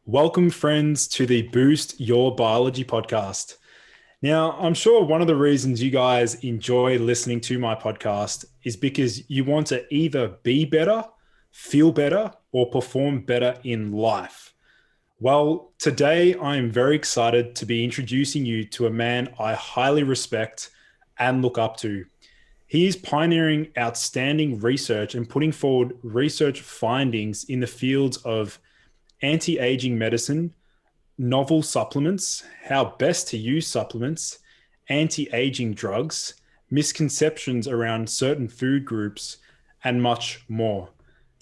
Welcome, friends, to the Boost Your Biology podcast. Now, I'm sure one of the reasons you guys enjoy listening to my podcast is because you want to either be better, feel better, or perform better in life. Well, today I am very excited to be introducing you to a man I highly respect and look up to. He is pioneering outstanding research and putting forward research findings in the fields of anti-aging medicine, novel supplements, how best to use supplements, anti-aging drugs, misconceptions around certain food groups, and much more.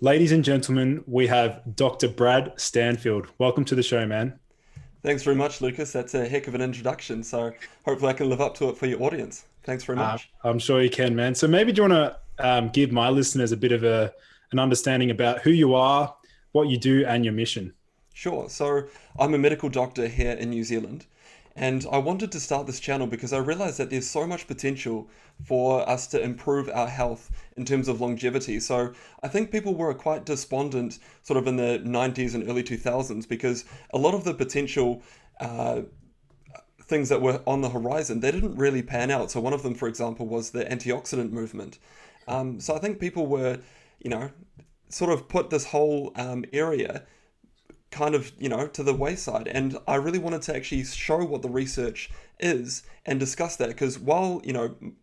Ladies and gentlemen, we have Dr. Brad Stanfield. Welcome to the show, man. Thanks very much, Lucas. That's a heck of an introduction. So hopefully I can live up to it for your audience. Thanks very much. I'm sure you can, man. So maybe do you want to give my listeners a bit of an understanding about who you are, what you do, and your mission? Sure. So I'm a medical doctor here in New Zealand, and I wanted to start this channel because I realized that there's so much potential for us to improve our health in terms of longevity. So I think people were quite despondent sort of in the 90s and early 2000s because a lot of the potential things that were on the horizon, they didn't really pan out. So one of them, for example, was the antioxidant movement. So I think people were, you know, sort of put this whole area kind of, to the wayside. And I really wanted to actually show what the research is and discuss that because while,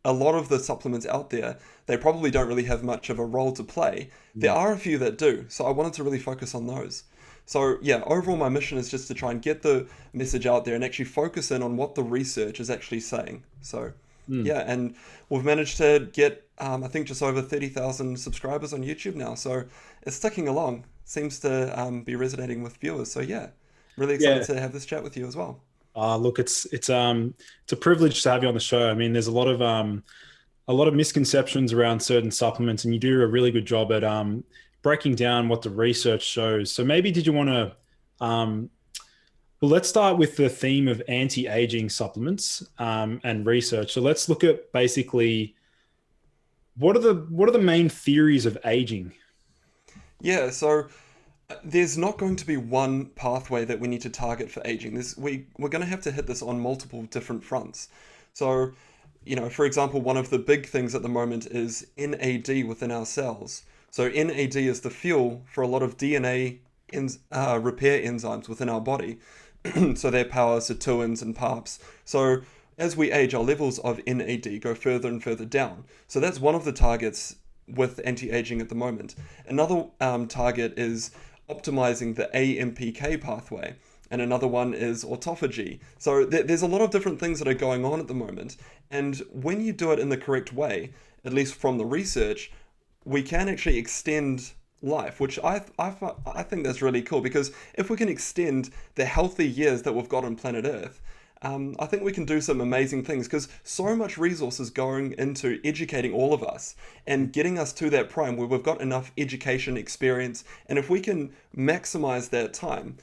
a lot of the supplements out there, they probably don't really have much of a role to play, there are a few that do. So I wanted to really focus on those. So yeah, overall my mission is just to try and get the message out there and actually focus in on what the research is actually saying. So Mm. yeah, and we've managed to get, I think, just over 30,000 subscribers on YouTube now. So it's ticking along. Seems to be resonating with viewers. So yeah, really excited Yeah. to have this chat with you as well. Look, it's a privilege to have you on the show. I mean, there's a lot of misconceptions around certain supplements, and you do a really good job at breaking down what the research shows. So maybe did you want to well, let's start with the theme of anti-aging supplements and research. So let's look at basically what are the main theories of aging? Yeah, so there's not going to be one pathway that we need to target for aging. We're going to have to hit this on multiple different fronts. So, for example, one of the big things at the moment is NAD within our cells. So NAD is the fuel for a lot of DNA repair enzymes within our body. So their powers, sirtuins and PARPs. So as we age, our levels of NAD go further and further down. So that's one of the targets with anti-aging at the moment. Another target is optimizing the AMPK pathway, and another one is autophagy. So there's a lot of different things that are going on at the moment, and when you do it in the correct way, at least from the research, we can actually extend life, which I think that's really cool because if we can extend the healthy years that we've got on planet Earth, I think we can do some amazing things because so much resources going into educating all of us and getting us to that prime where we've got enough education experience. And if we can maximize that time,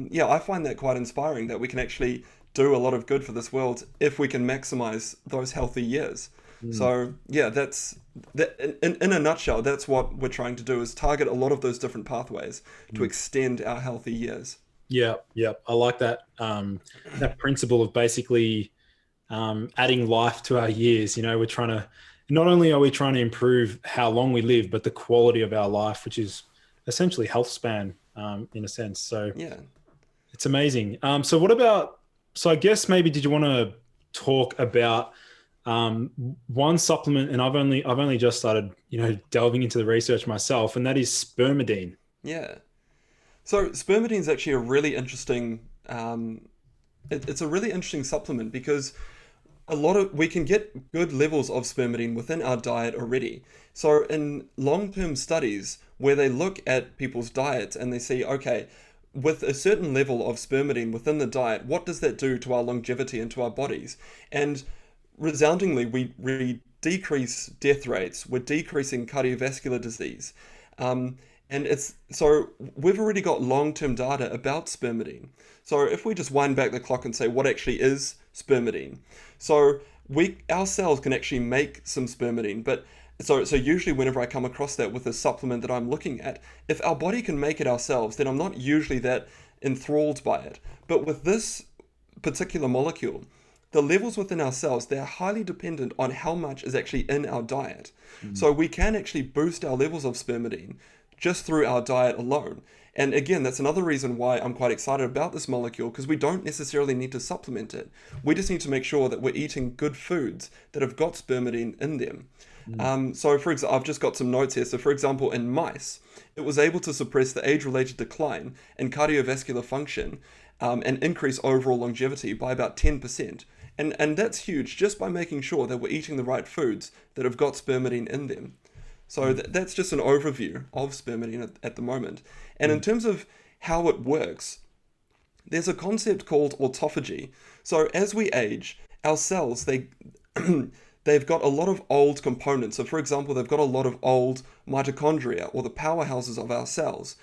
yeah, I find that quite inspiring that we can actually do a lot of good for this world if we can maximize those healthy years. Mm. So yeah, that's that in a nutshell, that's what we're trying to do is target a lot of those different pathways to extend our healthy years. Yeah, yeah, I like that that principle of basically adding life to our years. We're trying to not only are we trying to improve how long we live, but the quality of our life, which is essentially health span in a sense. So Yeah. it's amazing. So what about? So I guess maybe did you want to talk about one supplement? And I've only just started delving into the research myself, and that is spermidine. Yeah. So spermidine is actually a really interesting. It's a really interesting supplement because we can get good levels of spermidine within our diet already. So in long-term studies where they look at people's diets and they see, okay, with a certain level of spermidine within the diet, what does that do to our longevity and to our bodies? And resoundingly, we decrease death rates, we're decreasing cardiovascular disease. And it's so we've already got long-term data about spermidine. So if we just wind back the clock and say what actually is spermidine, so our cells can actually make some spermidine, but so usually whenever I come across that with a supplement that I'm looking at, if our body can make it ourselves, then I'm not usually that enthralled by it. But with this particular molecule, the levels within our cells, they're highly dependent on how much is actually in our diet. So we can actually boost our levels of spermidine just through our diet alone. And again, that's another reason why I'm quite excited about this molecule, because we don't necessarily need to supplement it. We just need to make sure that we're eating good foods that have got spermidine in them. So for example, I've just got some notes here. So for example, in mice, it was able to suppress the age-related decline in cardiovascular function and increase overall longevity by about 10%. And that's huge, just by making sure that we're eating the right foods that have got spermidine in them. So that's just an overview of spermidine at the moment. And in terms of how it works, there's a concept called autophagy. So as we age, our cells, they've got a lot of old components. So for example, they've got a lot of old mitochondria, or the powerhouses of our cells.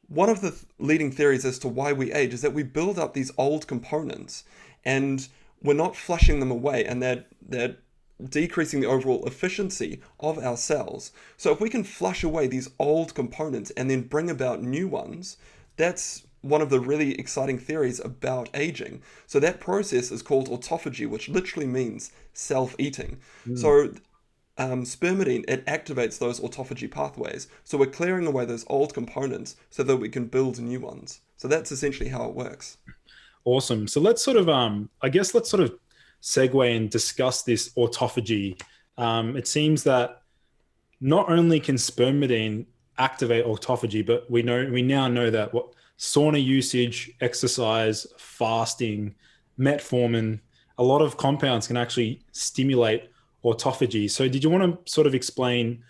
One of the leading theories as to why we age is that we build up these old components and we're not flushing them away, and they're decreasing the overall efficiency of our cells. So if we can flush away these old components and then bring about new ones, that's one of the really exciting theories about aging. So that process is called autophagy, which literally means self-eating. So spermidine, it activates those autophagy pathways. So we're clearing away those old components so that we can build new ones. So that's essentially how it works. Awesome. So let's sort of, let's sort of segue and discuss this autophagy. It seems that not only can spermidine activate autophagy, but we now know that sauna usage, exercise, fasting, metformin, a lot of compounds can actually stimulate autophagy. So did you want to sort of explain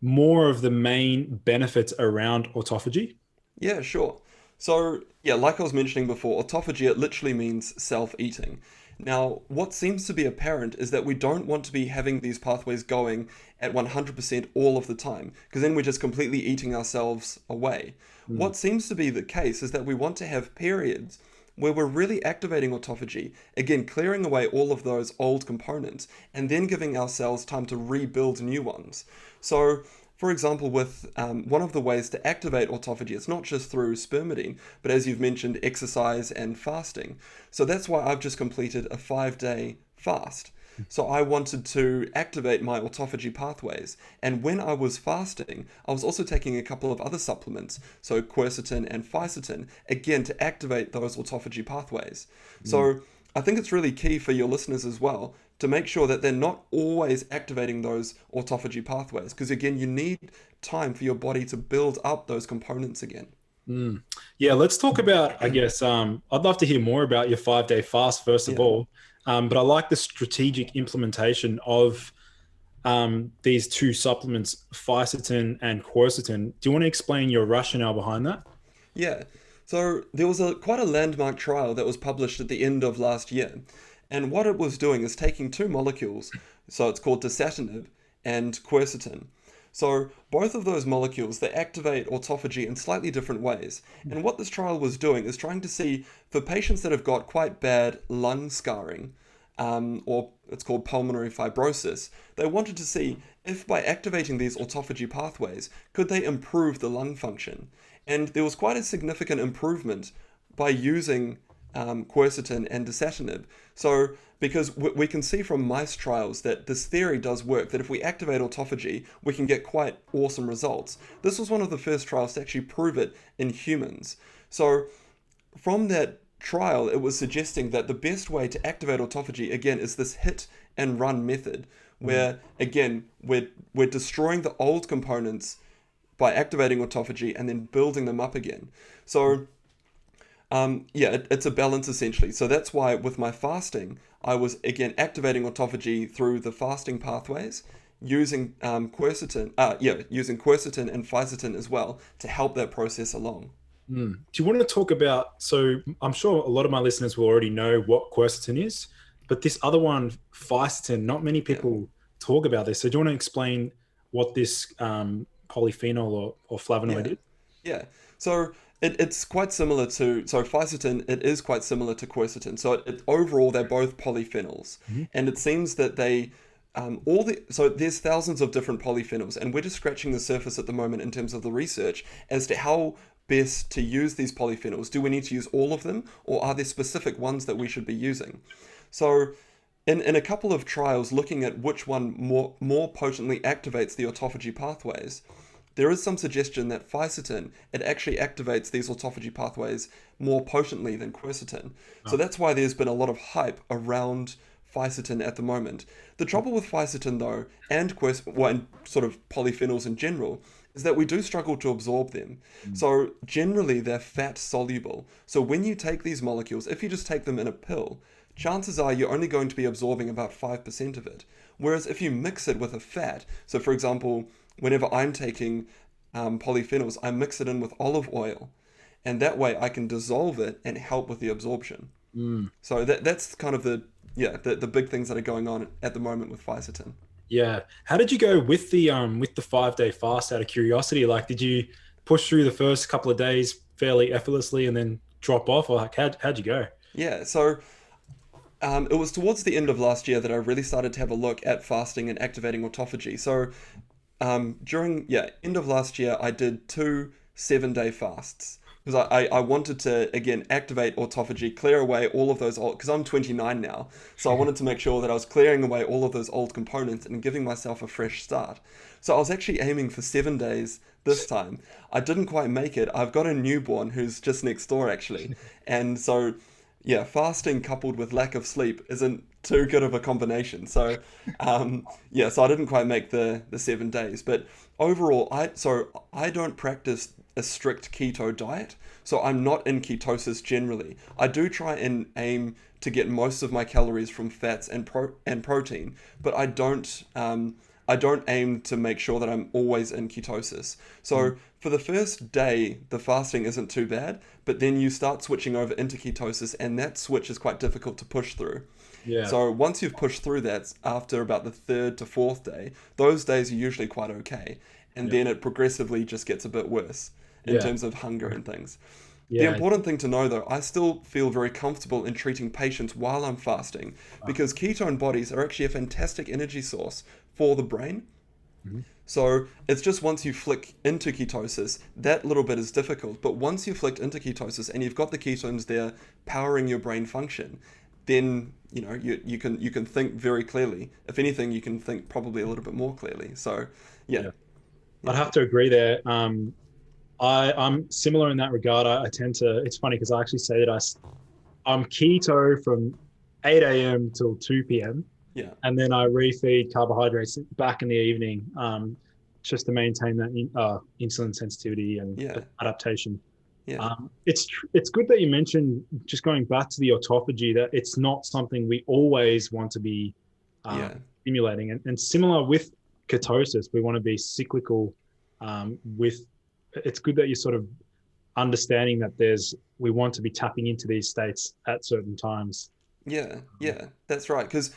more of the main benefits around autophagy? Yeah, sure. So yeah, like I was mentioning before, autophagy, it literally means self-eating. Now, what seems to be apparent is that we don't want to be having these pathways going at 100% all of the time, because then we're just completely eating ourselves away. What seems to be the case is that we want to have periods where we're really activating autophagy, again, clearing away all of those old components, and then giving our cells time to rebuild new ones. So, for example, with one of the ways to activate autophagy, it's not just through spermidine, but as you've mentioned, exercise and fasting. So that's why I've just completed a 5-day fast. So I wanted to activate my autophagy pathways. And when I was fasting, I was also taking a couple of other supplements, so quercetin and fisetin, again, to activate those autophagy pathways. So I think it's really key for your listeners as well to make sure that they're not always activating those autophagy pathways, because again, you need time for your body to build up those components again. Yeah, let's talk about, I guess, I'd love to hear more about your 5-day fast, first of all. But I like the strategic implementation of these two supplements, fisetin and quercetin. Do you want to explain your rationale behind that? Yeah, so there was quite a landmark trial that was published at the end of last year. And what it was doing is taking two molecules, so it's called dasatinib and quercetin. So both of those molecules, they activate autophagy in slightly different ways. And what this trial was doing is trying to see, for patients that have got quite bad lung scarring, or it's called pulmonary fibrosis, they wanted to see if by activating these autophagy pathways, could they improve the lung function? And there was quite a significant improvement by using quercetin and dasatinib. So because we can see from mice trials that this theory does work, that if we activate autophagy, we can get quite awesome results. This was one of the first trials to actually prove it in humans. So from that trial, it was suggesting that the best way to activate autophagy, again, is this hit and run method, where, again, we're destroying the old components by activating autophagy and then building them up again. So it's a balance essentially. So that's why with my fasting, I was again activating autophagy through the fasting pathways, using quercetin and fisetin as well to help that process along. Do you want to talk about, so I'm sure a lot of my listeners will already know what quercetin is, but this other one, fisetin, not many people talk about this. So do you want to explain what this polyphenol or flavonoid is? Yeah. So it's quite similar to, so fisetin, it is quite similar to quercetin. So overall, they're both polyphenols. And it seems that they, so there's thousands of different polyphenols, and we're just scratching the surface at the moment in terms of the research as to how best to use these polyphenols? Do we need to use all of them, or are there specific ones that we should be using? So in a couple of trials looking at which one more potently activates the autophagy pathways, there is some suggestion that fisetin, it actually activates these autophagy pathways more potently than quercetin. So that's why there's been a lot of hype around fisetin at the moment. The trouble with fisetin though, and and sort of polyphenols in general, is that we do struggle to absorb them. So generally they're fat soluble. So when you take these molecules, if you just take them in a pill, chances are you're only going to be absorbing about 5% of it. Whereas if you mix it with a fat, so for example, whenever I'm taking polyphenols, I mix it in with olive oil, and that way I can dissolve it and help with the absorption. So that's kind of the big things that are going on at the moment with fisetin. Yeah. How did you go with the 5-day fast out of curiosity? Like, did you push through the first couple of days fairly effortlessly and then drop off, or like, how'd you go? Yeah, so it was towards the end of last year that I really started to have a look at fasting and activating autophagy. So during end of last year, I did 2 7-day fasts because I wanted to again activate autophagy, clear away all of those old, because I'm 29 now, so I wanted to make sure that I was clearing away all of those old components and giving myself a fresh start. So I was actually aiming for 7 days this time. I didn't quite make it. I've got a newborn who's just next door actually, and so yeah, fasting coupled with lack of sleep isn't too good of a combination. So, so I didn't quite make the 7 days. But overall, I don't practice a strict keto diet. So I'm not in ketosis generally. I do try and aim to get most of my calories from fats and protein, but I don't aim to make sure that I'm always in ketosis. So for the first day, the fasting isn't too bad, but then you start switching over into ketosis, and that switch is quite difficult to push through. Yeah. So once you've pushed through that, after about the 3rd to 4th day, those days are usually quite okay. And then it progressively just gets a bit worse in terms of hunger and things. The important thing to know though, I still feel very comfortable in treating patients while I'm fasting, because ketone bodies are actually a fantastic energy source for the brain. So it's just once you flick into ketosis, that little bit is difficult. But once you've flicked into ketosis and you've got the ketones there powering your brain function, then you can think very clearly. If anything, you can think probably a little bit more clearly. So I'd have to agree there. I'm similar in that regard. I tend to, it's funny because I actually say that I'm keto from 8 a.m. till 2 p.m. Yeah. And then I refeed carbohydrates back in the evening, just to maintain that insulin sensitivity and adaptation. Yeah. It's good that you mentioned, just going back to the autophagy, that it's not something we always want to be stimulating. And similar with ketosis, we want to be cyclical it's good that you're sort of understanding that we want to be tapping into these states at certain times. Yeah, that's right. Because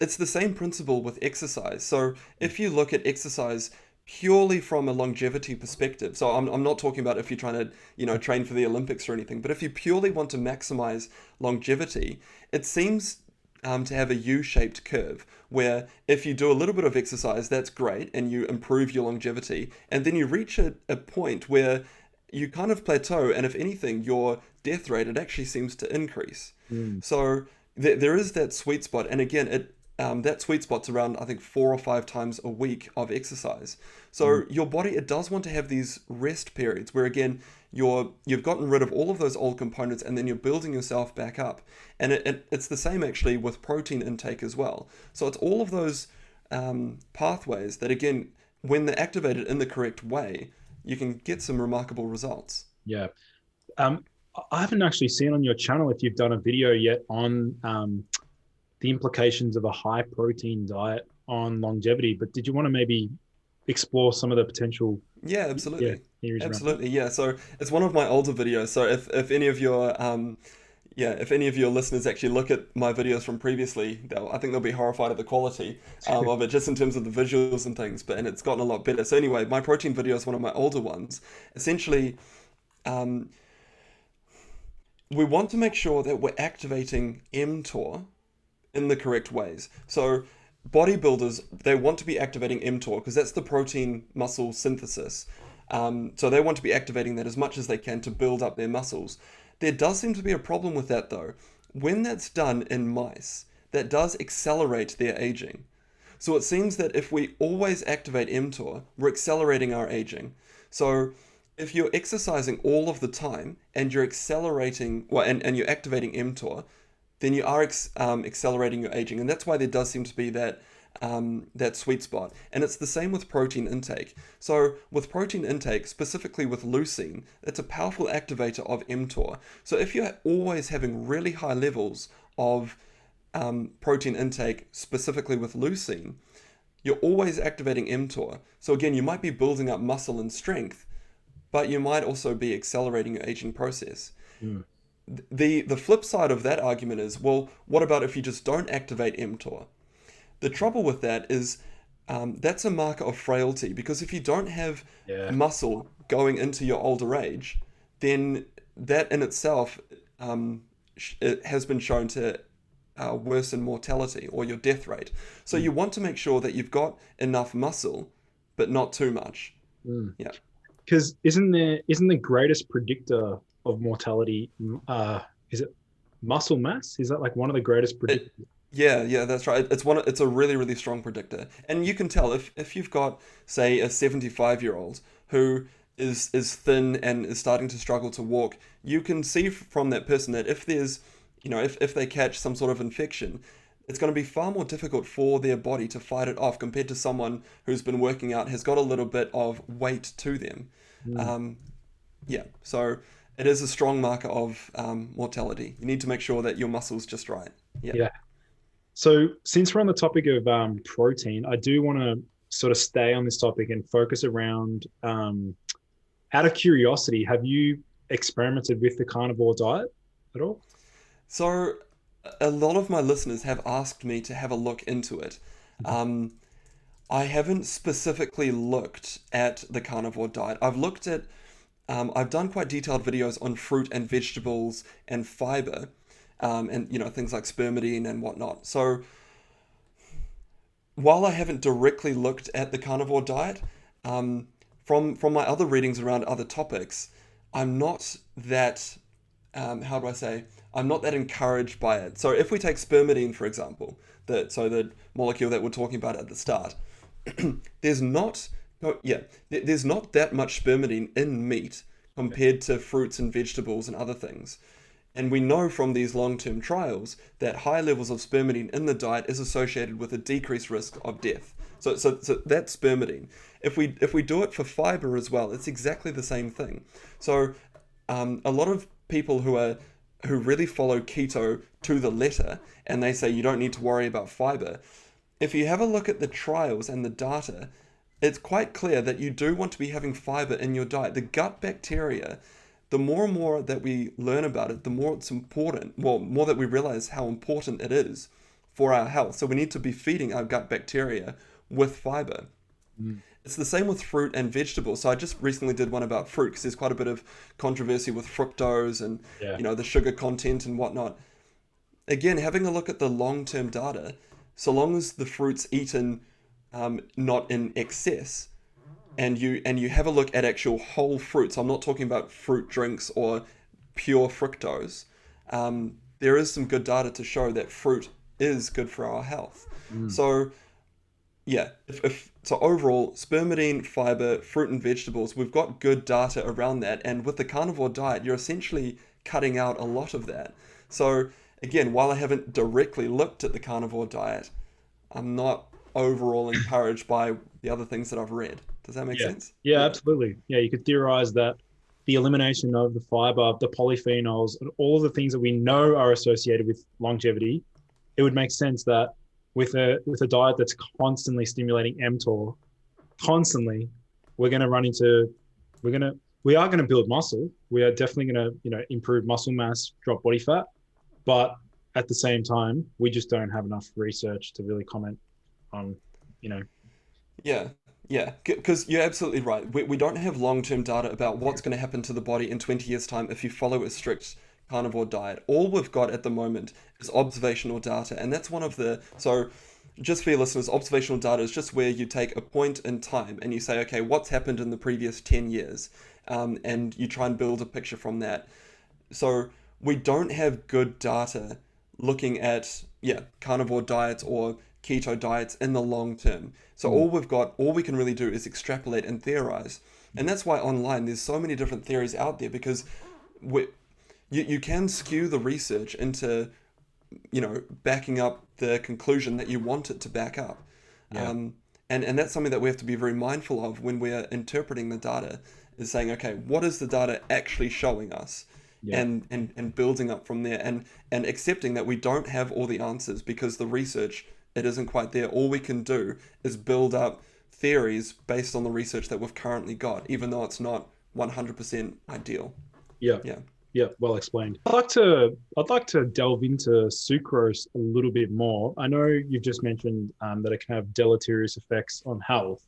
it's the same principle with exercise. So if you look at exercise purely from a longevity perspective, so I'm not talking about if you're trying to, train for the Olympics or anything, but if you purely want to maximize longevity, it seems to have a U-shaped curve where if you do a little bit of exercise, that's great, and you improve your longevity, and then you reach a point where you kind of plateau, and if anything, your death rate, it actually seems to increase. So there is that sweet spot, and again, that sweet spot's around, I think, 4 or 5 times a week of exercise. So your body, it does want to have these rest periods where, again, you've gotten rid of all of those old components, and then you're building yourself back up. And it's the same actually with protein intake as well. So it's all of those pathways that, again, when they're activated in the correct way, you can get some remarkable results. Yeah. I haven't actually seen on your channel if you've done a video yet on the implications of a high protein diet on longevity, but did you want to maybe explore some of the potential? Yeah, absolutely. Absolutely. Yeah. So it's one of my older videos. So if any of your if any of your listeners actually look at my videos from previously, I think they'll be horrified at the quality of it, just in terms of the visuals and things. And it's gotten a lot better. So anyway, my protein video is one of my older ones. Essentially, we want to make sure that we're activating mTOR in the correct ways. So bodybuilders, they want to be activating mTOR because that's the protein muscle synthesis. So they want to be activating that as much as they can to build up their muscles. There does seem to be a problem with that though. When that's done in mice, that does accelerate their aging. So it seems that if we always activate mTOR, we're accelerating our aging. So if you're exercising all of the time and you're accelerating, well, and you're activating mTOR, then you are accelerating your aging. And that's why there does seem to be that sweet spot. And it's the same with protein intake. So with protein intake, specifically with leucine, it's a powerful activator of mTOR. So if you're always having really high levels of protein intake, specifically with leucine, you're always activating mTOR. So again, you might be building up muscle and strength, but you might also be accelerating your aging process. Mm. The flip side of that argument is, well, what about if you just don't activate mTOR? The trouble with that is that's a marker of frailty, because if you don't have muscle going into your older age, then that in itself it has been shown to worsen mortality or your death rate. So you want to make sure that you've got enough muscle, but not too much. Mm. Yeah. Because isn't the greatest predictor of mortality, is it muscle mass? Is that like one of the greatest predictors? Yeah, that's right. It's a really, really strong predictor. And you can tell if you've got, say, a 75-year-old who is thin and is starting to struggle to walk, you can see from that person that if there's, if they catch some sort of infection, it's going to be far more difficult for their body to fight it off compared to someone who's been working out, has got a little bit of weight to them. So it is a strong marker of mortality. You need to make sure that your muscle's just right. Yeah. So since we're on the topic of protein, I do want to sort of stay on this topic and focus around, out of curiosity, have you experimented with the carnivore diet at all? So a lot of my listeners have asked me to have a look into it. I haven't specifically looked at the carnivore diet. I've done quite detailed videos on fruit and vegetables and fiber, and things like spermidine and whatnot. So while I haven't directly looked at the carnivore diet, from my other readings around other topics, I'm not that I'm not that encouraged by it. So if we take spermidine, for example, the molecule that we're talking about at the start, there's not that much spermidine in meat compared to fruits and vegetables and other things. And we know from these long-term trials that high levels of spermidine in the diet is associated with a decreased risk of death. So that's spermidine. If we do it for fiber as well, it's exactly the same thing. So a lot of people who really follow keto to the letter, and they say you don't need to worry about fiber, if you have a look at the trials and the data, it's quite clear that you do want to be having fiber in your diet. The gut bacteria, the more and more that we learn about it, the more it's important, well, more that we realize how important it is for our health. So we need to be feeding our gut bacteria with fiber. It's the same with fruit and vegetables. So I just recently did one about fruit because there's quite a bit of controversy with fructose and the sugar content and whatnot. Again, having a look at the long-term data, so long as the fruit's eaten not in excess, and you have a look at actual whole fruits, I'm not talking about fruit drinks or pure fructose, there is some good data to show that fruit is good for our health. So yeah, so overall, spermidine, fiber, fruit and vegetables, we've got good data around that. And with the carnivore diet, you're essentially cutting out a lot of that. So again, while I haven't directly looked at the carnivore diet, I'm not overall encouraged by the other things that I've read. Does that make sense? Yeah, absolutely. Yeah, you could theorize that the elimination of the fiber, the polyphenols, and all of the things that we know are associated with longevity, it would make sense that with a diet that's constantly stimulating mTOR, we are going to build muscle. We are definitely going to, improve muscle mass, drop body fat, but at the same time, we just don't have enough research to really comment on, Yeah, because you're absolutely right. We don't have long-term data about what's going to happen to the body in 20 years' time if you follow a strict carnivore diet. All we've got at the moment is observational data, and that's one of the... So just for your listeners, observational data is just where you take a point in time and you say, okay, what's happened in the previous 10 years? And you try and build a picture from that. So we don't have good data looking at, carnivore diets or keto diets in the long term. So all we can really do is extrapolate and theorize. And that's why online there's so many different theories out there, because you can skew the research into, backing up the conclusion that you want it to back up. Yeah. And that's something that we have to be very mindful of when we're interpreting the data, is saying, okay, what is the data actually showing us? Yeah. And building up from there, and accepting that we don't have all the answers because the research, it isn't quite there. All we can do is build up theories based on the research that we've currently got, even though it's not 100% ideal. Yeah. Yeah. Yeah, well explained. I'd like to delve into sucrose a little bit more. I know you've just mentioned that it can have deleterious effects on health,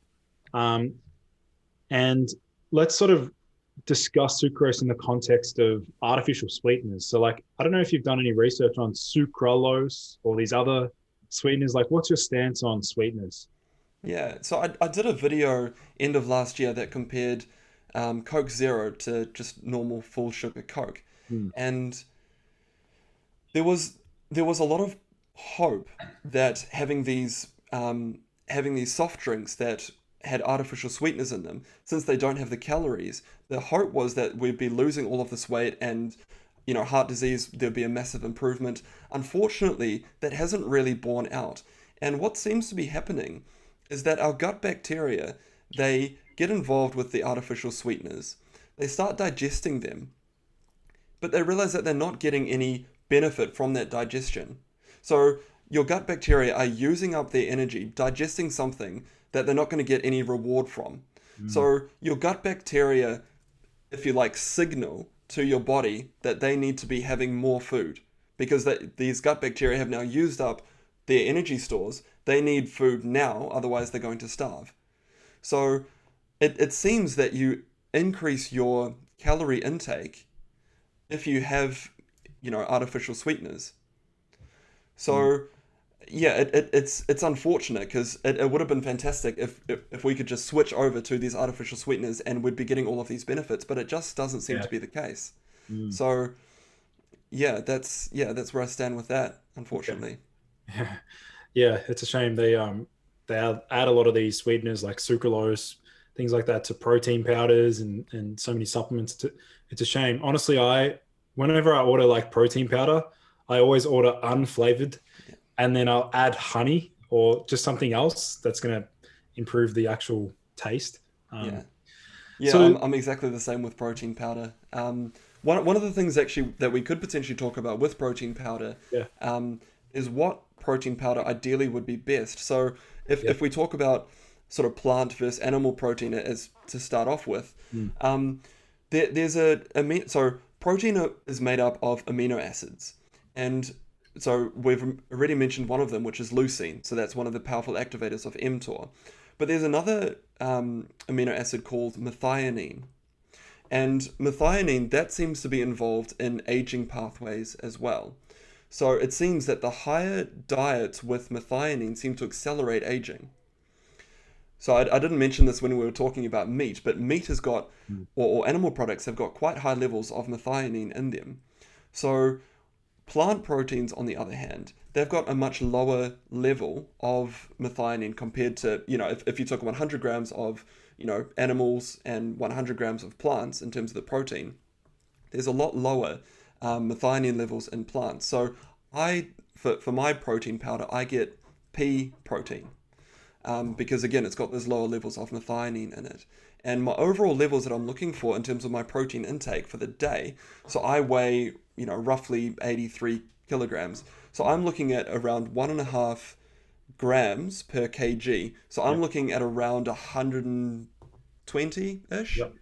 and let's sort of discuss sucrose in the context of artificial sweeteners. So, like, I don't know if you've done any research on sucralose or these other sweeteners. Like, what's your stance on sweeteners? Yeah, so I did a video end of last year that compared Coke Zero to just normal full sugar Coke, Hmm. and there was a lot of hope that having these soft drinks that had artificial sweeteners in them, since they don't have the calories, the hope was that we'd be losing all of this weight, and heart disease, there'd be a massive improvement. Unfortunately, that hasn't really borne out, and what seems to be happening is that our gut bacteria, they get involved with the artificial sweeteners, they start digesting them, but they realize that they're not getting any benefit from that digestion. So your gut bacteria are using up their energy digesting something that they're not going to get any reward from. So your gut bacteria, if you like, signal to your body that they need to be having more food, because these gut bacteria have now used up their energy stores. They need food now, otherwise they're going to starve. So it seems that you increase your calorie intake if you have, artificial sweeteners. So yeah, it's unfortunate, because it would have been fantastic if we could just switch over to these artificial sweeteners and we'd be getting all of these benefits, but it just doesn't seem to be the case. So that's where I stand with that, unfortunately. Yeah, yeah, it's a shame they add a lot of these sweeteners like sucralose, things like that, to protein powders and so many supplements. It's a shame. Honestly, whenever I order like protein powder, I always order unflavored, and then I'll add honey or just something else that's going to improve the actual taste. Yeah, So I'm exactly the same with protein powder. One of the things actually that we could potentially talk about with protein powder, yeah, is what protein powder ideally would be best. So if we talk about sort of plant versus animal protein as to start off with, there's so protein is made up of amino acids, and so we've already mentioned one of them, which is leucine. So that's one of the powerful activators of mTOR. But there's another amino acid called methionine. And methionine, that seems to be involved in aging pathways as well. So it seems that the higher diets with methionine seem to accelerate aging. So I didn't mention this when we were talking about meat, but meat has got, or animal products have got quite high levels of methionine in them. So plant proteins, on the other hand, they've got a much lower level of methionine compared to, if you took 100 grams of, animals and 100 grams of plants in terms of the protein, there's a lot lower methionine levels in plants. So for my protein powder, I get pea protein, because again, it's got those lower levels of methionine in it. And my overall levels that I'm looking for in terms of my protein intake for the day, so I weigh, roughly 83 kilograms. So I'm looking at around 1.5 grams per kg. So I'm looking at around 120-ish, or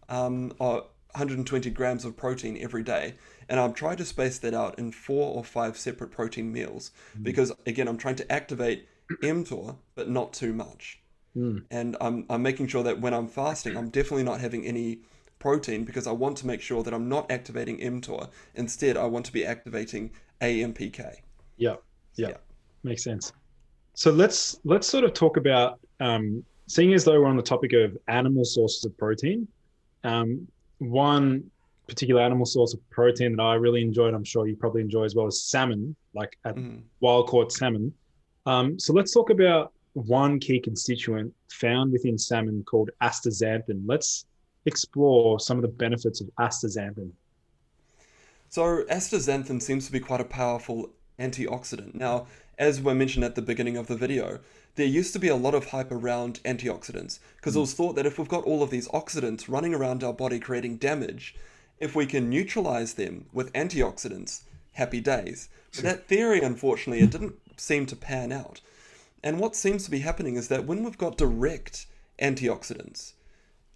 120 grams of protein every day. And I'm trying to space that out in 4 or 5 separate protein meals, because again, I'm trying to activate mTOR, but not too much. And I'm making sure that when I'm fasting, I'm definitely not having any protein, because I want to make sure that I'm not activating mTOR. Instead, I want to be activating AMPK. yeah, makes sense. So let's sort of talk about seeing as though we're on the topic of animal sources of protein. One particular animal source of protein that I really enjoyed, I'm sure you probably enjoy as well, is salmon, like Mm. wild caught salmon. So let's talk about one key constituent found within salmon called astaxanthin. Let's explore some of the benefits of astaxanthin. So astaxanthin seems to be quite a powerful antioxidant. Now, as we mentioned at the beginning of the video, there used to be a lot of hype around antioxidants because it Mm. was thought that if we've got all of these oxidants running around our body creating damage, if we can neutralize them with antioxidants, happy days. But that theory, unfortunately, it didn't seem to pan out. And what seems to be happening is that when we've got direct antioxidants,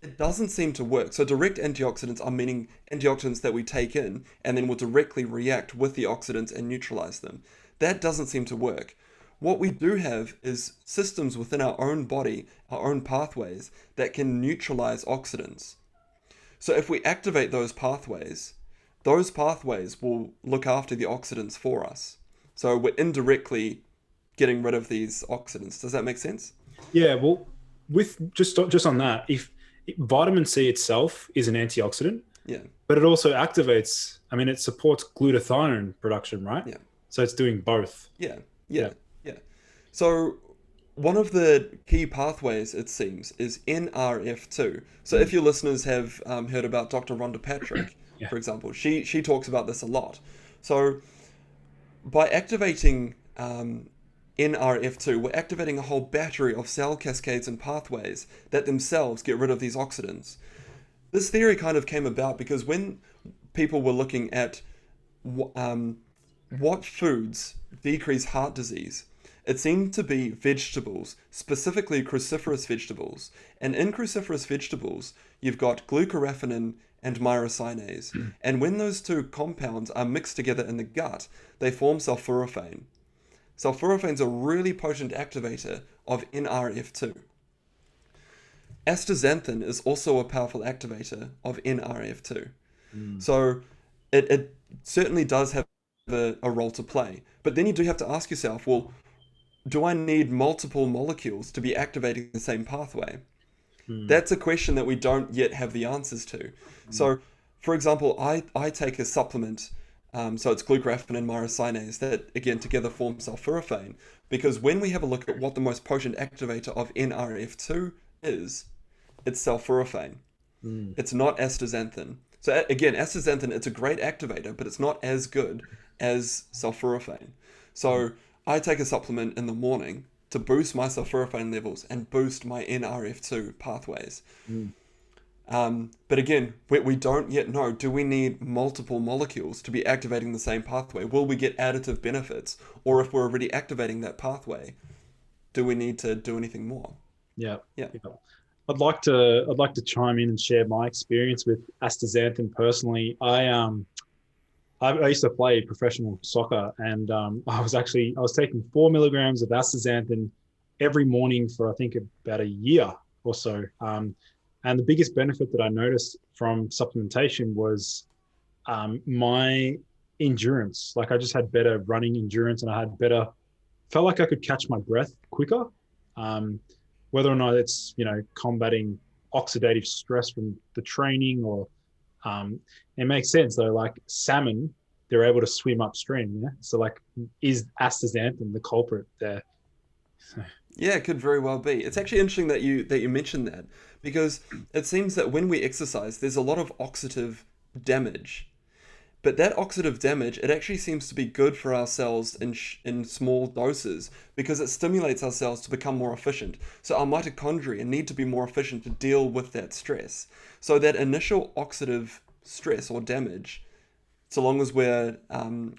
it doesn't seem to work. So direct antioxidants are meaning antioxidants that we take in and then will directly react with the oxidants and neutralize them. That doesn't seem to work. What we do have is systems within our own body, our own pathways, that can neutralize oxidants. So if we activate those pathways will look after the oxidants for us. So we're indirectly getting rid of these oxidants. Does that make sense? Yeah, well, with just on that, if vitamin C itself is an antioxidant, Yeah. but it also activates, I mean, it supports glutathione production, right? Yeah. So it's doing both. Yeah. Yeah. Yeah. Yeah. So one of the key pathways, it seems, is NRF2. So if your listeners have heard about Dr. Rhonda Patrick, Yeah. for example, she talks about this a lot. So by activating NRF2, we're activating a whole battery of cell cascades and pathways that themselves get rid of these oxidants. This theory kind of came about because when people were looking at what foods decrease heart disease, it seemed to be vegetables, specifically cruciferous vegetables. And in cruciferous vegetables, you've got glucoraphanin and myrosinase. And when those two compounds are mixed together in the gut, they form sulforaphane. Sulforaphane's a really potent activator of NRF2. Astaxanthin is also a powerful activator of NRF2. So it certainly does have a role to play. But then you do have to ask yourself, well, do I need multiple molecules to be activating the same pathway? That's a question that we don't yet have the answers to. So, for example, I take a supplement, so it's glucoraphanin and myrosinase that, again, together form sulforaphane, because when we have a look at what the most potent activator of NRF2 is, it's sulforaphane. It's not astaxanthin. So again, astaxanthin, it's a great activator, but it's not as good as sulforaphane. So I take a supplement in the morning to boost my sulforaphane levels and boost my NRF2 pathways. But again, we don't yet know, do we need multiple molecules to be activating the same pathway? Will we get additive benefits? Or if we're already activating that pathway, do we need to do anything more? Yeah. Yeah. I'd like to chime in and share my experience with astaxanthin personally. I used to play professional soccer, and I was taking 4 milligrams of astaxanthin every morning for I think about a year or so. And the biggest benefit that I noticed from supplementation was my endurance. Like I just had better running endurance, and felt like I could catch my breath quicker. Whether or not it's combating oxidative stress from the training, or it makes sense though. Like salmon, they're able to swim upstream. Yeah, so like, is astaxanthin the culprit there? So, Yeah, it could very well be. It's actually interesting that you mentioned that, because it seems that when we exercise, there's a lot of oxidative damage. But that oxidative damage, it actually seems to be good for our cells in small doses, because it stimulates our cells to become more efficient. So our mitochondria need to be more efficient to deal with that stress. So that initial oxidative stress or damage, so long as we're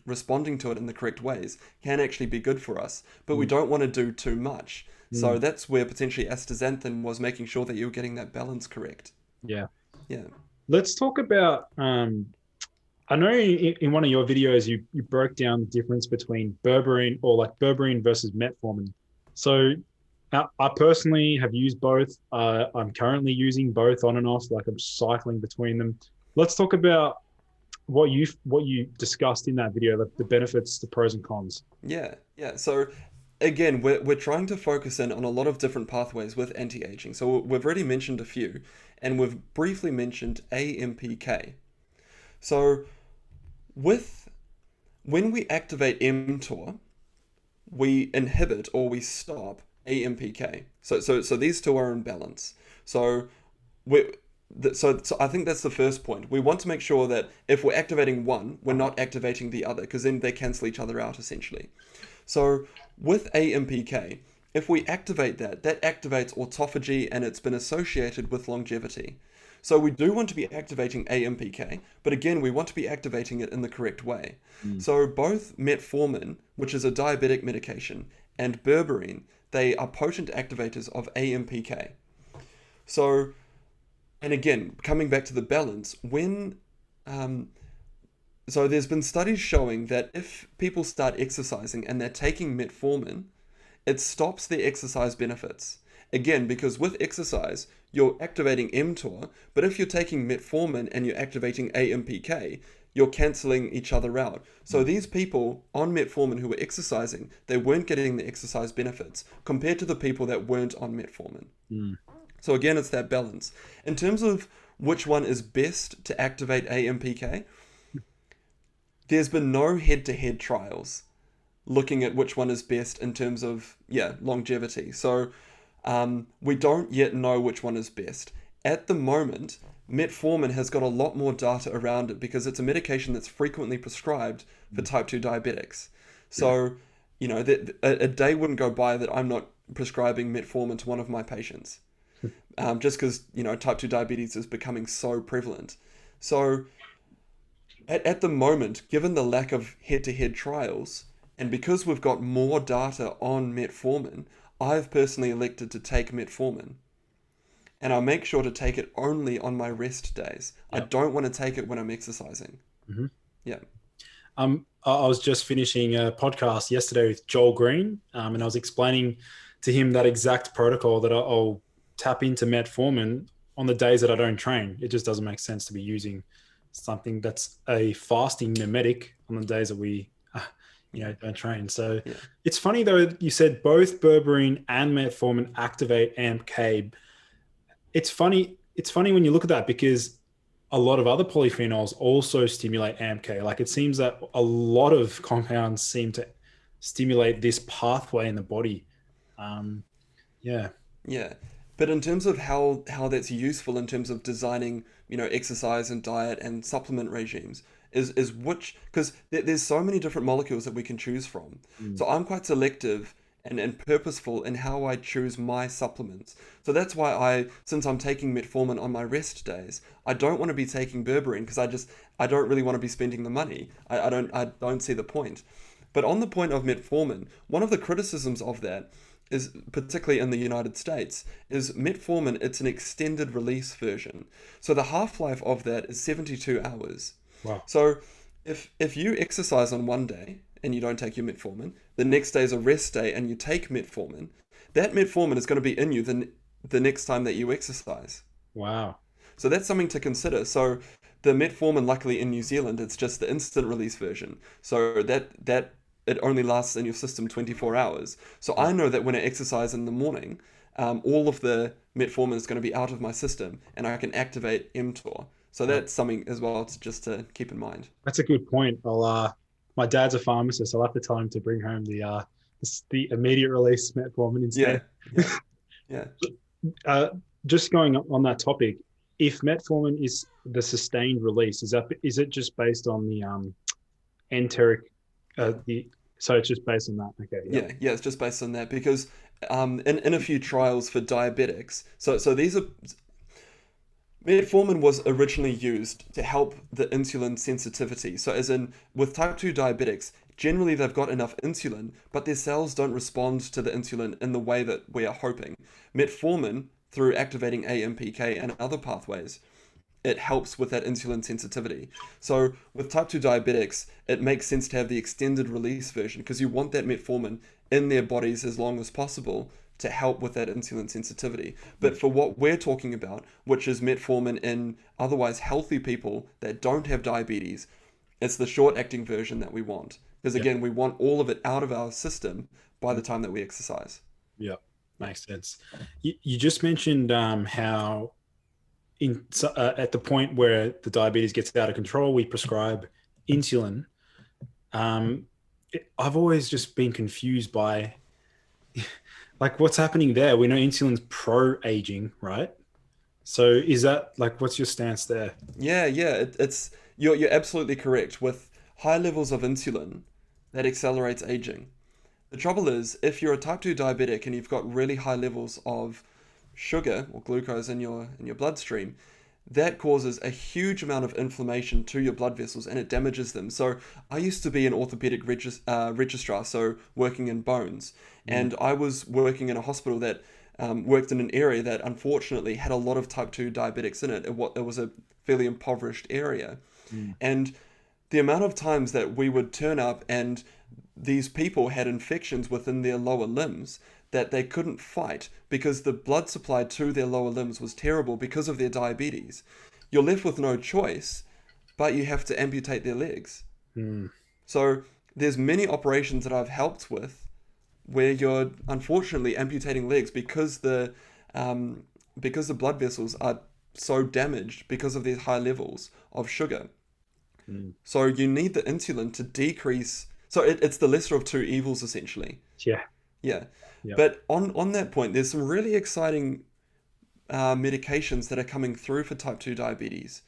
responding to it in the correct ways, can actually be good for us. But we don't want to do too much. So that's where potentially astaxanthin was making sure that you were getting that balance correct. yeah. Yeah. Let's talk about. I know in one of your videos you broke down the difference between berberine, or like berberine versus metformin. So I personally have used both. I'm currently using both on and off. Like I'm cycling between them. Let's talk about what you discussed in that video, the benefits, the pros and cons. Yeah. So again, we're trying to focus in on a lot of different pathways with anti-aging. So we've already mentioned a few, and we've briefly mentioned AMPK. So when we activate mTOR, we inhibit or we stop AMPK. So these two are in balance. So so I think that's the first point. We want to make sure that if we're activating one, we're not activating the other, because then they cancel each other out essentially. So with AMPK, if we activate that activates autophagy, and it's been associated with longevity. So we do want to be activating AMPK, but again, we want to be activating it in the correct way. So both metformin, which is a diabetic medication, and berberine, they are potent activators of AMPK. So, and again, coming back to the balance, so there's been studies showing that if people start exercising and they're taking metformin, it stops their exercise benefits. Again, because with exercise, you're activating mTOR, but if you're taking metformin and you're activating AMPK, you're cancelling each other out. So these people on metformin who were exercising, they weren't getting the exercise benefits compared to the people that weren't on metformin. So again, it's that balance. In terms of which one is best to activate AMPK, there's been no head-to-head trials looking at which one is best in terms of, longevity. So we don't yet know which one is best. At the moment, metformin has got a lot more data around it because it's a medication that's frequently prescribed for type 2 diabetics. So, a day wouldn't go by that I'm not prescribing metformin to one of my patients. Just because, type 2 diabetes is becoming so prevalent. So at the moment, given the lack of head-to-head trials, and because we've got more data on metformin, I've personally elected to take metformin. And I'll make sure to take it only on my rest days. Yep. I don't want to take it when I'm exercising. Mm-hmm. Yeah. I was just finishing a podcast yesterday with Joel Green, and I was explaining to him that exact protocol that I'll tap into metformin on the days that I don't train. It just doesn't make sense to be using something that's a fasting mimetic on the days that we don't train. So It's funny though, you said both berberine and metformin activate AMPK. It's funny when you look at that, because a lot of other polyphenols also stimulate AMPK. Like, it seems that a lot of compounds seem to stimulate this pathway in the body. Yeah. But in terms of how that's useful in terms of designing, exercise and diet and supplement regimes, is which, because there's so many different molecules that we can choose from. So I'm quite selective and purposeful in how I choose my supplements. So that's why since I'm taking metformin on my rest days, I don't want to be taking berberine, because I don't really want to be spending the money. I don't see the point. But on the point of metformin, one of the criticisms of that is, particularly in the United States, is metformin, it's an extended release version. So the half-life of that is 72 hours. Wow. So if you exercise on one day and you don't take your metformin, the next day is a rest day and you take metformin, that metformin is going to be in you the next time that you exercise. Wow. So that's something to consider. So the metformin, luckily in New Zealand, it's just the instant release version. So that it only lasts in your system 24 hours. So I know that when I exercise in the morning, all of the metformin is going to be out of my system and I can activate mTOR. So that's something as well just to keep in mind. That's a good point. My dad's a pharmacist. I'll have to tell him to bring home the immediate release metformin instead. Yeah. Just going on that topic, if metformin is the sustained release, is it just based on the enteric? So it's just based on that. Okay. Yeah, it's just based on that, because in a few trials for diabetics, so these are. Metformin was originally used to help the insulin sensitivity. So as in, with type 2 diabetics, generally they've got enough insulin, but their cells don't respond to the insulin in the way that we are hoping. Metformin, through activating AMPK and other pathways, it helps with that insulin sensitivity. So with type 2 diabetics, it makes sense to have the extended release version, because you want that metformin in their bodies as long as possible to help with that insulin sensitivity. But for what we're talking about, which is metformin in otherwise healthy people that don't have diabetes, It's the short-acting version that we want. Because again, we want all of it out of our system by the time that we exercise. Yeah, makes sense. You just mentioned how at the point where the diabetes gets out of control, we prescribe insulin. I've always just been confused by like what's happening there. We know insulin's pro-aging, right? So is that like, what's your stance there? Yeah, it's you're absolutely correct. With high levels of insulin, that accelerates aging. The trouble is, if you're a type 2 diabetic and you've got really high levels of sugar or glucose in your bloodstream, that causes a huge amount of inflammation to your blood vessels and it damages them. So I used to be an orthopedic registrar, so working in bones, and I was working in a hospital that worked in an area that unfortunately had a lot of type 2 diabetics in it. It was a fairly impoverished area. And the amount of times that we would turn up and these people had infections within their lower limbs that they couldn't fight because the blood supply to their lower limbs was terrible because of their diabetes. You're left with no choice, but you have to amputate their legs. So there's many operations that I've helped with where you're unfortunately amputating legs because the blood vessels are so damaged because of these high levels of sugar. So you need the insulin to decrease. So it's the lesser of two evils, essentially. Yeah. But on that point, there's some really exciting medications that are coming through for type 2 diabetes.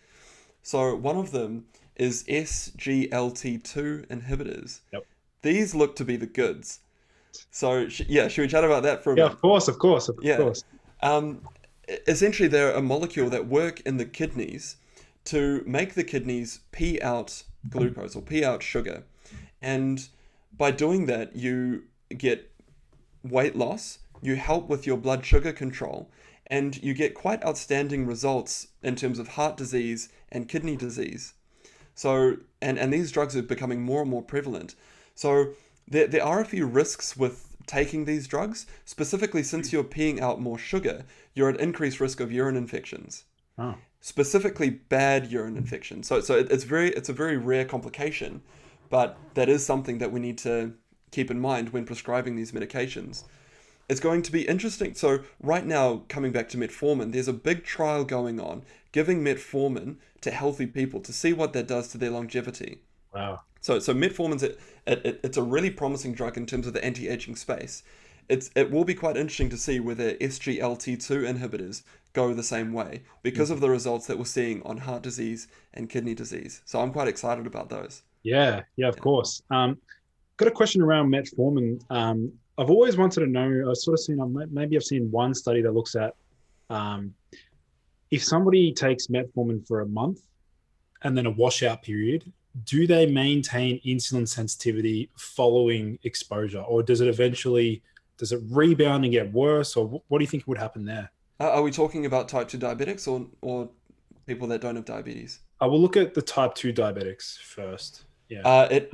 So one of them is Sglt2 inhibitors. These look to be the goods. So should we chat about that for a minute? Of course. Essentially, they're a molecule that work in the kidneys to make the kidneys pee out glucose or pee out sugar. And by doing that, you get weight loss, you help with your blood sugar control, and you get quite outstanding results in terms of heart disease and kidney disease. So, and these drugs are becoming more and more prevalent. So there are a few risks with taking these drugs, specifically since you're peeing out more sugar, you're at increased risk of urine infections. Specifically bad urine infections. So it's a very rare complication, but that is something that we need to keep in mind when prescribing these medications. It's going to be interesting. So right now, coming back to metformin, there's a big trial going on giving metformin to healthy people to see what that does to their longevity. Wow. So metformin's it's a really promising drug in terms of the anti-aging space. It will be quite interesting to see whether Sglt2 inhibitors go the same way because of the results that we're seeing on heart disease and kidney disease. So I'm quite excited about those. Yeah, of course. Got a question around metformin. I've always wanted to know, I've sort of seen, maybe I've seen one study that looks at if somebody takes metformin for a month and then a washout period, do they maintain insulin sensitivity following exposure, or does it rebound and get worse, or what do you think would happen there? Are we talking about type 2 diabetics or people that don't have diabetes? I will look at the type 2 diabetics first. It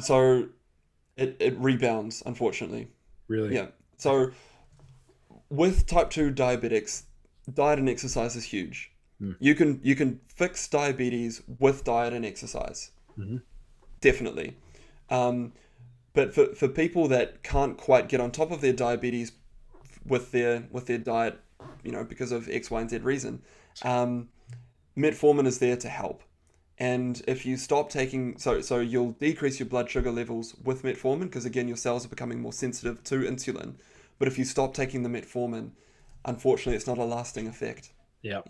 rebounds, unfortunately. Really? Yeah. So with type 2 diabetics, diet and exercise is huge. You can fix diabetes with diet and exercise. Definitely. But for people that can't quite get on top of their diabetes with their diet, because of X, Y, and Z reason, metformin is there to help. And if you stop taking, so you'll decrease your blood sugar levels with metformin because again your cells are becoming more sensitive to insulin. But if you stop taking the metformin, unfortunately, it's not a lasting effect. Yeah.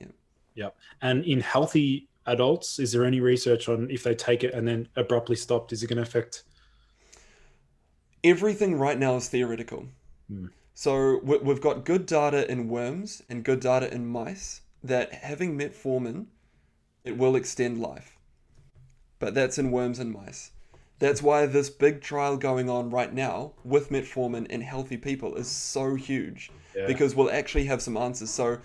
And in healthy adults, is there any research on if they take it and then abruptly stopped, is it going to affect? Everything right now is theoretical. So we've got good data in worms and good data in mice that having metformin, it will extend life. But that's in worms and mice. That's why this big trial going on right now with metformin in healthy people is so huge, because we'll actually have some answers. So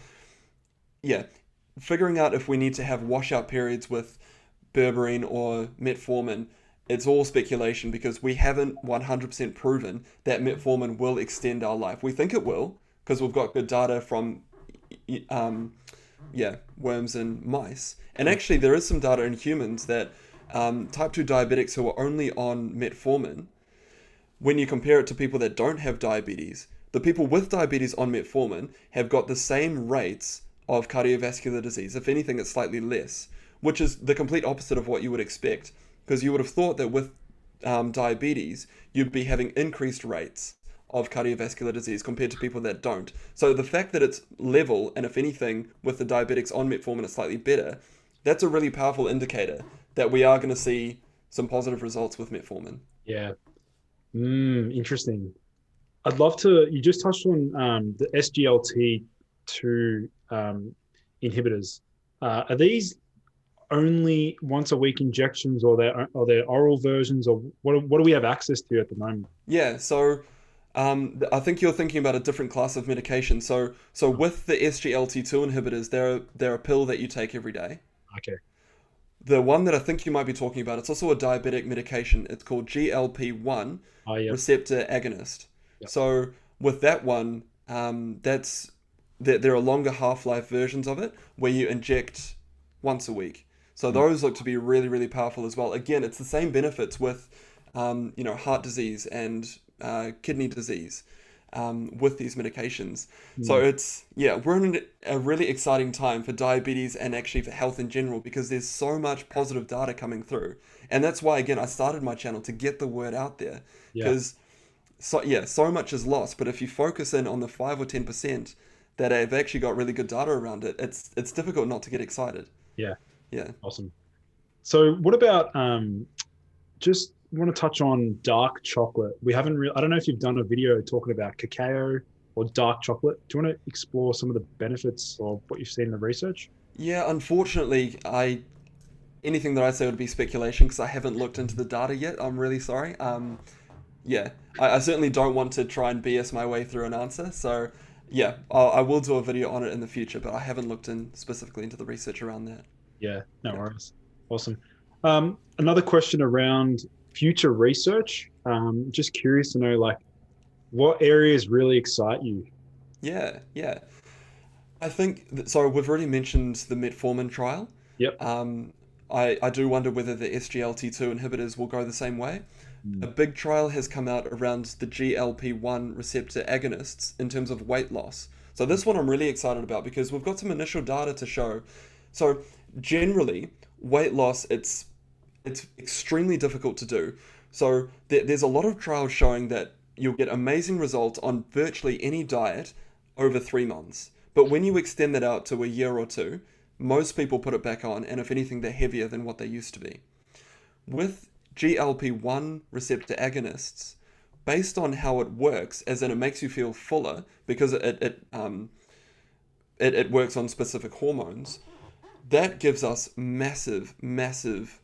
figuring out if we need to have washout periods with berberine or metformin, it's all speculation because we haven't 100% proven that metformin will extend our life. We think it will because we've got good data from worms and mice. And actually there is some data in humans that type 2 diabetics who are only on metformin, when you compare it to people that don't have diabetes, the people with diabetes on metformin have got the same rates of cardiovascular disease. If anything, it's slightly less, which is the complete opposite of what you would expect, because you would have thought that with diabetes, you'd be having increased rates of cardiovascular disease compared to people that don't. So the fact that it's level, and if anything, with the diabetics on metformin, it's slightly better, that's a really powerful indicator that we are going to see some positive results with metformin. Yeah. Interesting. I'd love to, you just touched on the SGLT2 inhibitors. Are these only once a week injections, or are there oral versions, or what do we have access to at the moment? Yeah, so I think you're thinking about a different class of medication. So with the SGLT2 inhibitors, they're a pill that you take every day. Okay. The one that I think you might be talking about, it's also a diabetic medication. It's called GLP-1 Oh, yeah. Receptor Agonist. Yep. So with that one, there are longer half-life versions of it where you inject once a week. So those look to be really, really powerful as well. Again, it's the same benefits with heart disease and kidney disease with these medications. So we're in a really exciting time for diabetes and actually for health in general, because there's so much positive data coming through. And that's why, again, I started my channel to get the word out there, because so much is lost. But if you focus in on the 5 or 10% that have actually got really good data around it, it's difficult not to get excited. Yeah. Yeah. Awesome. So what about just want to touch on dark chocolate. We haven't I don't know if you've done a video talking about cacao or dark chocolate. Do you want to explore some of the benefits of what you've seen in the research? Yeah, unfortunately, anything that I say would be speculation because I haven't looked into the data yet. I'm really sorry. I certainly don't want to try and BS my way through an answer. So yeah, I will do a video on it in the future, but I haven't looked in specifically into the research around that. Yeah, no worries. Awesome. Another question around future research. Just curious to know, like, what areas really excite you? Yeah. I think so. We've already mentioned the metformin trial. Yep. I do wonder whether the SGLT2 inhibitors will go the same way. A big trial has come out around the GLP-1 receptor agonists in terms of weight loss. So this one I'm really excited about because we've got some initial data to show. So generally, weight loss, it's extremely difficult to do. So there's a lot of trials showing that you'll get amazing results on virtually any diet over 3 months. But when you extend that out to a year or two, most people put it back on, and if anything, they're heavier than what they used to be. With GLP-1 receptor agonists, based on how it works, as in it makes you feel fuller because it works on specific hormones, that gives us massive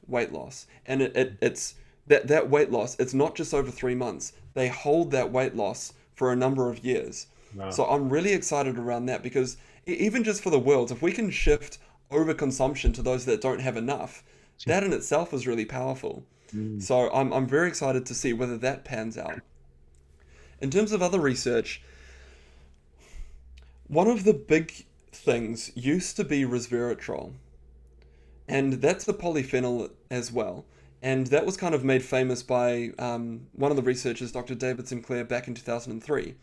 weight loss. And it's that weight loss, it's not just over 3 months. They hold that weight loss for a number of years. Wow. So I'm really excited around that because even just for the world, if we can shift overconsumption to those that don't have enough, that in itself is really powerful. So I'm very excited to see whether that pans out. In terms of other research, one of the big things used to be resveratrol, and that's a polyphenol as well. And that was kind of made famous by one of the researchers, Dr. David Sinclair, back in 2003.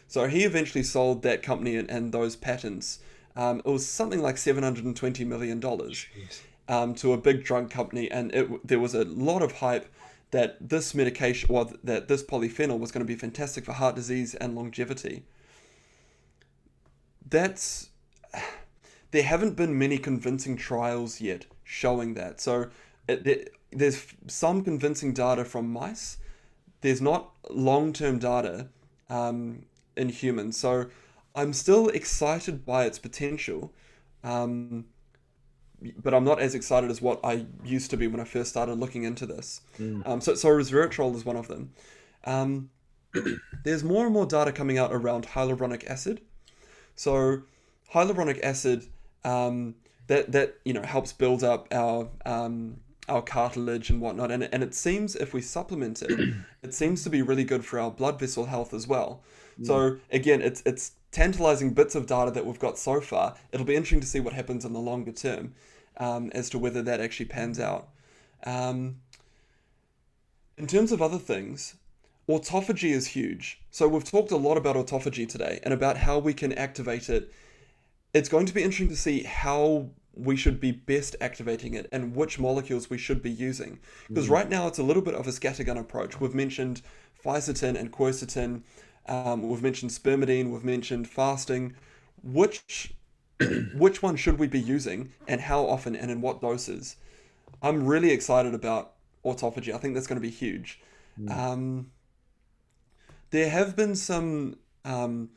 So he eventually sold that company and those patents. It was something like $720 million to a big drug company. And there was a lot of hype that this medication, or that this polyphenol was going to be fantastic for heart disease and longevity. There haven't been many convincing trials yet showing that. So there's some convincing data from mice. There's not long-term data in humans. So I'm still excited by its potential, but I'm not as excited as what I used to be when I first started looking into this. So resveratrol is one of them. There's more and more data coming out around hyaluronic acid. So hyaluronic acid that helps build up our cartilage and whatnot, and it seems if we supplement it, it seems to be really good for our blood vessel health as well. So again, it's tantalizing bits of data that we've got so far. It'll be interesting to see what happens in the longer term as to whether that actually pans out. Um, in terms of other things, autophagy is huge. So we've talked a lot about autophagy today and about how we can activate it. It's going to be interesting to see how we should be best activating it and which molecules we should be using. Because right now it's a little bit of a scattergun approach. We've mentioned Quercetin and Quercetin. We've mentioned spermidine. We've mentioned fasting. Which which one should we be using and how often and in what doses? I'm really excited about autophagy. I think that's going to be huge. There have been some, so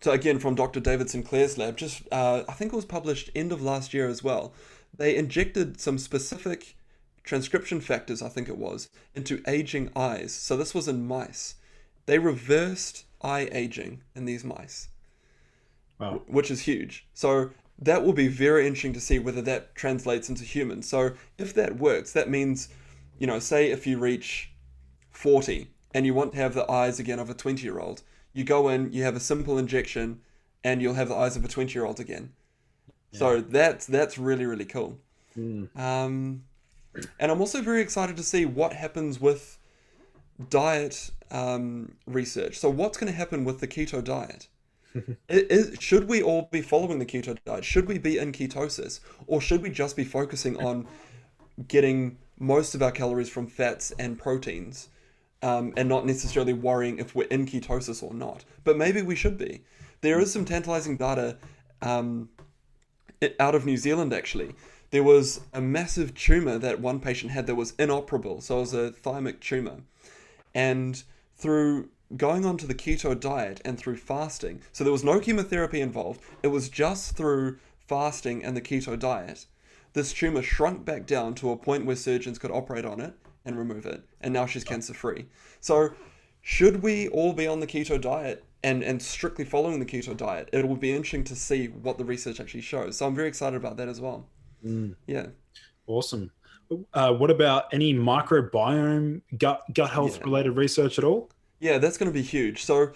again, from Dr. David Sinclair's lab, just I think it was published end of last year as well. They injected some specific transcription factors, I think it was, into aging eyes. So this was in mice. They reversed eye aging in these mice, Wow. which is huge. So that will be very interesting to see whether that translates into humans. So if that works, that means, say if you reach 40 and you want to have the eyes again of a 20-year-old, you go in, you have a simple injection, and you'll have the eyes of a 20-year-old again. Yeah. So that's really, really cool. And I'm also very excited to see what happens with diet research. So what's going to happen with the keto diet? Should we all be following the keto diet? Should we be in ketosis? Or should we just be focusing on getting most of our calories from fats and proteins? And not necessarily worrying if we're in ketosis or not. But maybe we should be. There is some tantalizing data out of New Zealand, actually. There was a massive tumor that one patient had that was inoperable. So it was a thymic tumor. And through going onto the keto diet and through fasting, so there was no chemotherapy involved. It was just through fasting and the keto diet. This tumor shrunk back down to a point where surgeons could operate on it and remove it, and now she's cancer free. So should we all be on the keto diet and strictly following the keto diet? It will be interesting to see what the research actually shows. So I'm very excited about that as well. Yeah. Awesome. What about any microbiome gut health related research at all? Yeah, that's going to be huge. So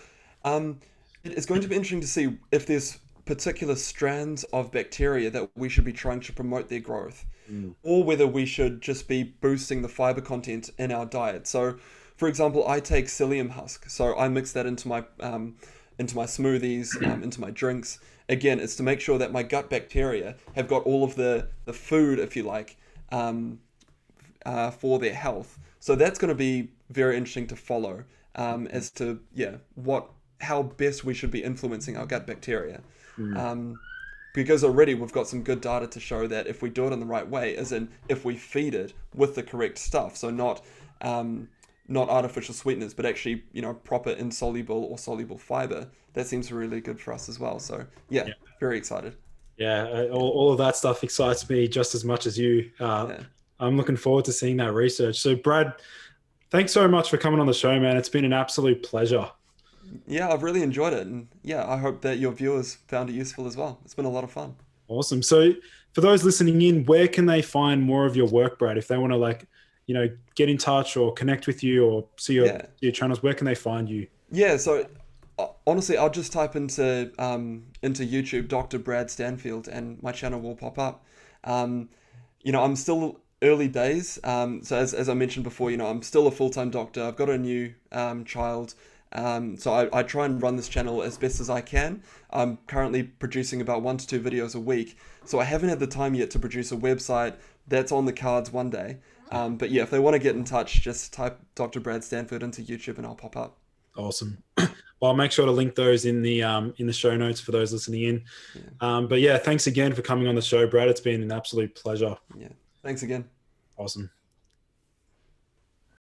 it's going to be interesting to see if there's particular strands of bacteria that we should be trying to promote their growth, or whether we should just be boosting the fiber content in our diet. So, for example, I take psyllium husk, so I mix that into my smoothies, into my drinks. Again, it's to make sure that my gut bacteria have got all of the food, if you like, for their health. So that's going to be very interesting to follow as to how best we should be influencing our gut bacteria. Because already we've got some good data to show that if we do it in the right way, as in if we feed it with the correct stuff, so not artificial sweeteners, but actually proper insoluble or soluble fiber, that seems really good for us as well. So yeah. Very excited. Yeah, all of that stuff excites me just as much as you. I'm looking forward to seeing that research. So Brad, thanks so much for coming on the show, man. It's been an absolute pleasure. Yeah, I've really enjoyed it. And yeah, I hope that your viewers found it useful as well. It's been a lot of fun. Awesome. So for those listening in, where can they find more of your work, Brad? If they want to get in touch or connect with you or see your channels, where can they find you? Yeah, so honestly, I'll just type into YouTube, Dr. Brad Stanfield, and my channel will pop up. I'm still early days. So as I mentioned before, I'm still a full-time doctor. I've got a new child. So I try and run this channel as best as I can. I'm currently producing about 1 to 2 videos a week. So I haven't had the time yet to produce a website. That's on the cards one day. But yeah, if they want to get in touch, just type Dr. Brad Stanford into YouTube and I'll pop up. Awesome. Well, I'll make sure to link those in the show notes for those listening in. But yeah, thanks again for coming on the show, Brad. It's been an absolute pleasure. Yeah. Thanks again. Awesome.